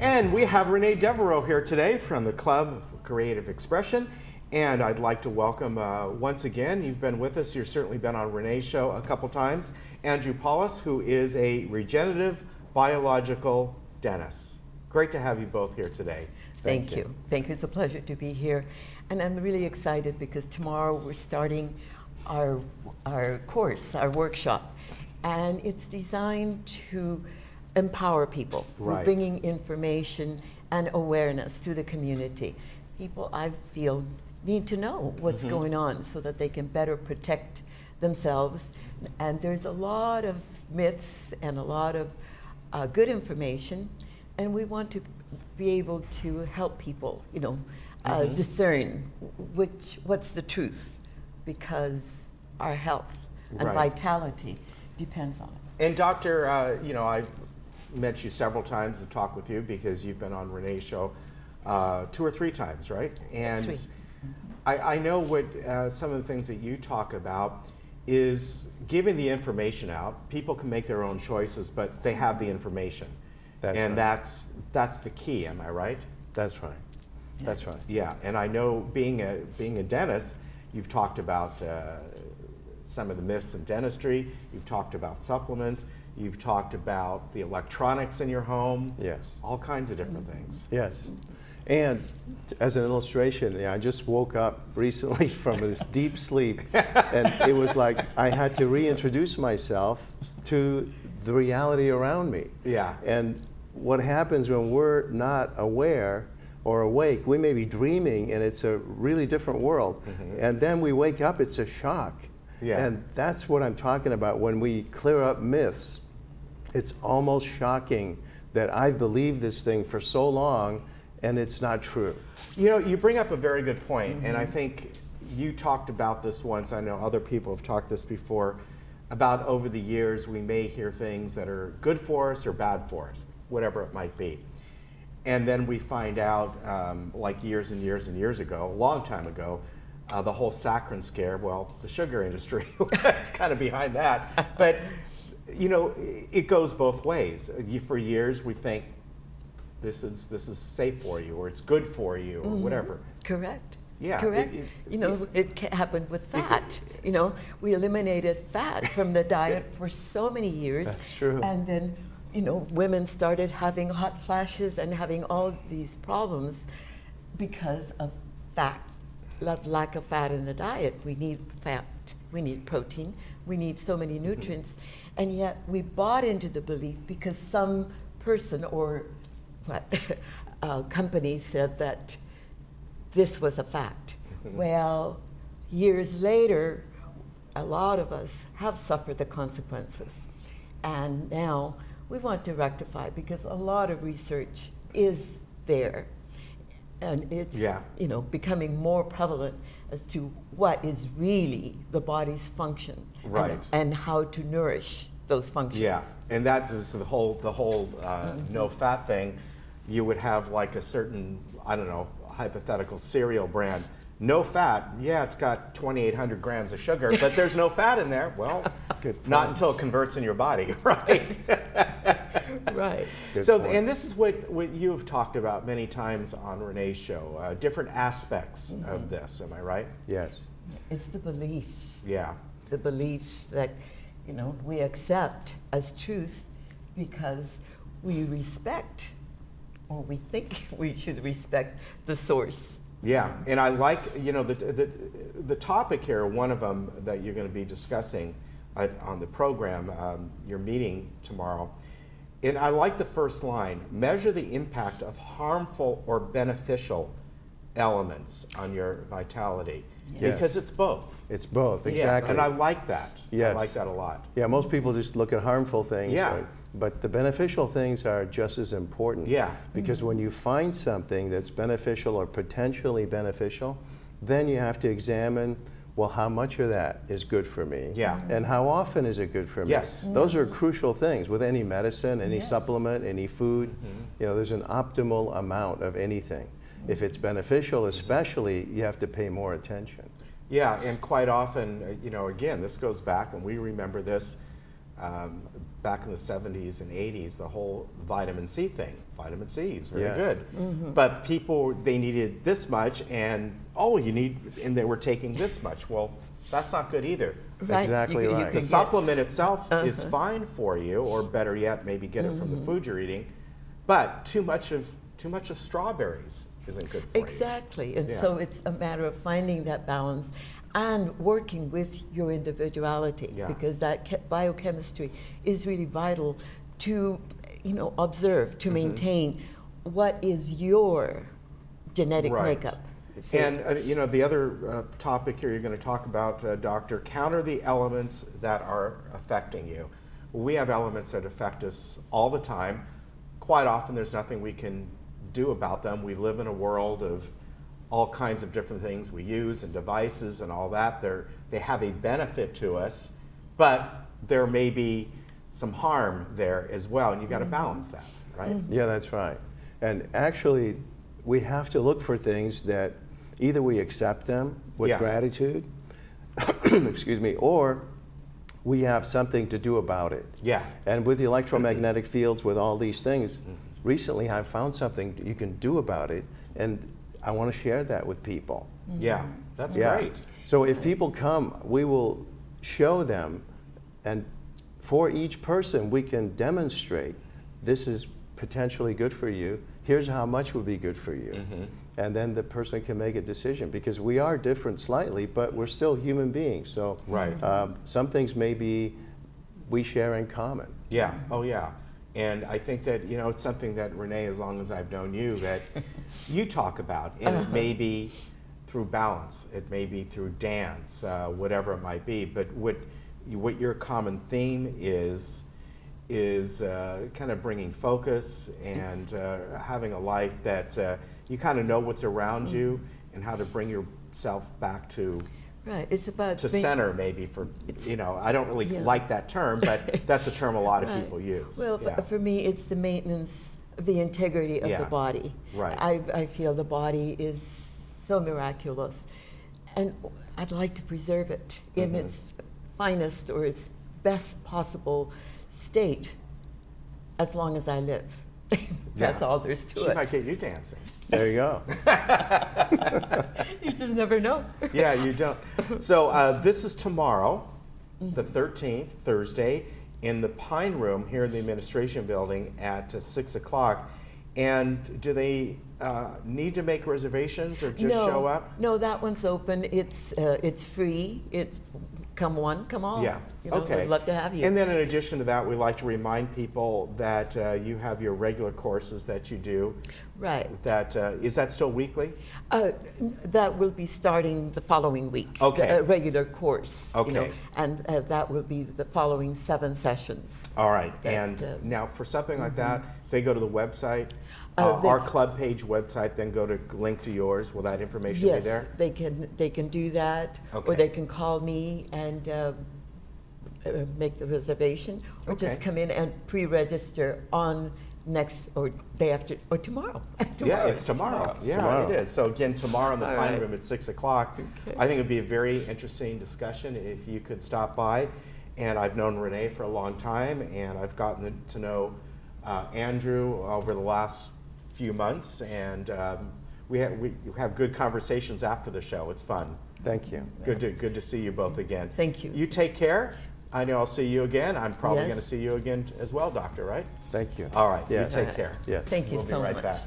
And we have Renee Devereaux here today from the Club of Creative Expression. And I'd like to welcome, once again, you've been with us, you've certainly been on Renee's show a couple times, Andrew Paulus, who is a regenerative biological dentist. Great to have you both here today. Thank you. Thank you. It's a pleasure to be here. And I'm really excited because tomorrow we're starting our course, our workshop. And it's designed to empower people. Right. We're bringing information and awareness to the community. People, I feel, need to know what's going on so that they can better protect themselves. And there's a lot of myths and a lot of good information, and we want to be able to help people, you know, discern what's the truth, because our health and vitality depends on it. And Doctor, you know, I've met you several times to talk with you because you've been on Renee's show 2 or 3 times, right? And 3. I know what some of the things that you talk about is giving the information out. People can make their own choices, but they have the information. That's the key, am I right? That's right. That's right. Yeah, and I know being a dentist, you've talked about some of the myths in dentistry, you've talked about supplements, you've talked about the electronics in your home. Yes. All kinds of different things. Yes. And as an illustration, I just woke up recently from this deep sleep, and it was like I had to reintroduce myself to the reality around me. Yeah. And what happens when we're not aware or awake, we may be dreaming and it's a really different world. And then we wake up, it's a shock. Yeah. And that's what I'm talking about. When we clear up myths, it's almost shocking that I believed this thing for so long and it's not true. You know, you bring up a very good point, and I think you talked about this once. I know other people have talked this before, about over the years we may hear things that are good for us or bad for us, whatever it might be. And then we find out, like years and years and years ago, a long time ago, the whole saccharin scare, well, the sugar industry, that's kind of behind that. But, you know, it goes both ways. For years we think, this is safe for you, or it's good for you, or whatever. Correct. Yeah. Correct. It happened with fat. You know, we eliminated fat from the diet for so many years. That's true. And then, you know, women started having hot flashes and having all these problems because of fat, lack of fat in the diet. We need fat, we need protein, we need so many nutrients. And yet we bought into the belief because some person or company said that this was a fact. Well, years later, a lot of us have suffered the consequences. And now we want to rectify, because a lot of research is there. And it's you know, becoming more prevalent as to what is really the body's function, and how to nourish those functions. Yeah, and that is the whole no fat thing. You would have like a certain, I don't know, hypothetical cereal brand. No fat, yeah, it's got 2,800 grams of sugar, but there's no fat in there. Well, not until it converts in your body, right? Right. So, and this is what you've talked about many times on Renee's show, different aspects of this, am I right? Yes. It's the beliefs. Yeah. The beliefs that, you know, we accept as truth because we respect, or we think we should respect, the source. Yeah, and I like, you know, the topic here, one of them that you're going to be discussing on the program, your meeting tomorrow, and I like the first line: measure the impact of harmful or beneficial elements on your vitality. Yes. Because it's both. It's both, exactly. Yeah, and I like that. Yes. I like that a lot. Yeah, most people just look at harmful things. Yeah. But the beneficial things are just as important. Yeah. Because when you find something that's beneficial or potentially beneficial, then you have to examine, well, how much of that is good for me? Yeah. And how often is it good for me? Yes. Those are crucial things with any medicine, any supplement, any food. You know, there's an optimal amount of anything. If it's beneficial, especially, you have to pay more attention. Yeah, and quite often, you know, again, this goes back, and we remember this, back in the 70s and 80s, the whole vitamin C thing. Vitamin C is very Yes. good. But people, they needed this much, and and they were taking this much. Well, that's not good either. Right. Exactly right. The can supplement itself is fine for you, or better yet, maybe get it from the food you're eating. But too much of strawberries isn't good for you. Exactly, and Yeah. so it's a matter of finding that balance and working with your individuality, Yeah. because that biochemistry is really vital to, observe, to maintain what is your genetic Right. makeup. See? And the other topic here you're going to talk about, Doctor, counter the elements that are affecting you. We have elements that affect us all the time. Quite often there's nothing we can do about them. We live in a world of all kinds of different things we use and devices and all that. They have a benefit to us, but there may be some harm there as well, and you've got to balance that, right? Yeah, that's right. And actually, we have to look for things that either we accept them with Yeah. gratitude, excuse me, or we have something to do about it. Yeah. And with the electromagnetic fields, with all these things, recently I've found something you can do about it, and I want to share that with people. Yeah, that's Yeah. great. So if people come, we will show them, and for each person, we can demonstrate this is potentially good for you. Here's how much would be good for you. And then the person can make a decision, because we are different slightly, but we're still human beings. So Right. Some things maybe we share in common. Yeah, oh yeah. And I think that, it's something that Renee, as long as I've known you, that you talk about. And it may be through balance, it may be through dance, whatever it might be. But what your common theme is kind of bringing focus and having a life that you kind of know what's around you and how to bring yourself back to Right, it's about center, maybe, for, I don't really like that term, but that's a term a lot of Right. people use. Well, Yeah. for me, it's the maintenance of the integrity of Yeah. the body. Right. I feel the body is so miraculous, and I'd like to preserve it in its finest or its best possible state as long as I live. That's Yeah. all there's to She it. might get you dancing. There you go. You just never know. Yeah, you don't. So this is tomorrow, the 13th, Thursday, in the Pine Room here in the Administration Building at 6 o'clock. And do they need to make reservations or just show up? No, that one's open. It's free. It's come one, come all. Yeah, okay. We'd love to have you. And then in addition to that, we like to remind people that you have your regular courses that you do. Right. Is that still weekly? That will be starting the following week. Okay. The regular course. Okay. And that will be the following 7 sessions. All right. That, And now for something like that, if they go to the website, they- our club page website, then go to link to yours, will that information be Yes, there? they can do that, Okay. or they can call me and make the reservation, or just Okay. come in and pre-register on next or day after or tomorrow. Yeah, it's tomorrow. Yeah, Tomorrow. it is. So again, tomorrow in the All Pine right. Room at 6 o'clock. Okay. I think it'd be a very interesting discussion if you could stop by. And I've known Renee for a long time, and I've gotten to know Andrew over the last few months, and we have good conversations after the show. It's fun. Thank you. Good to see you both again. Thank you. You take care. I know I'll see you again. I'm probably Yes. going to see you again as well, Doctor, right? Thank you. All right. Yeah. You take care. Yes. Thank you We'll be so right much. back.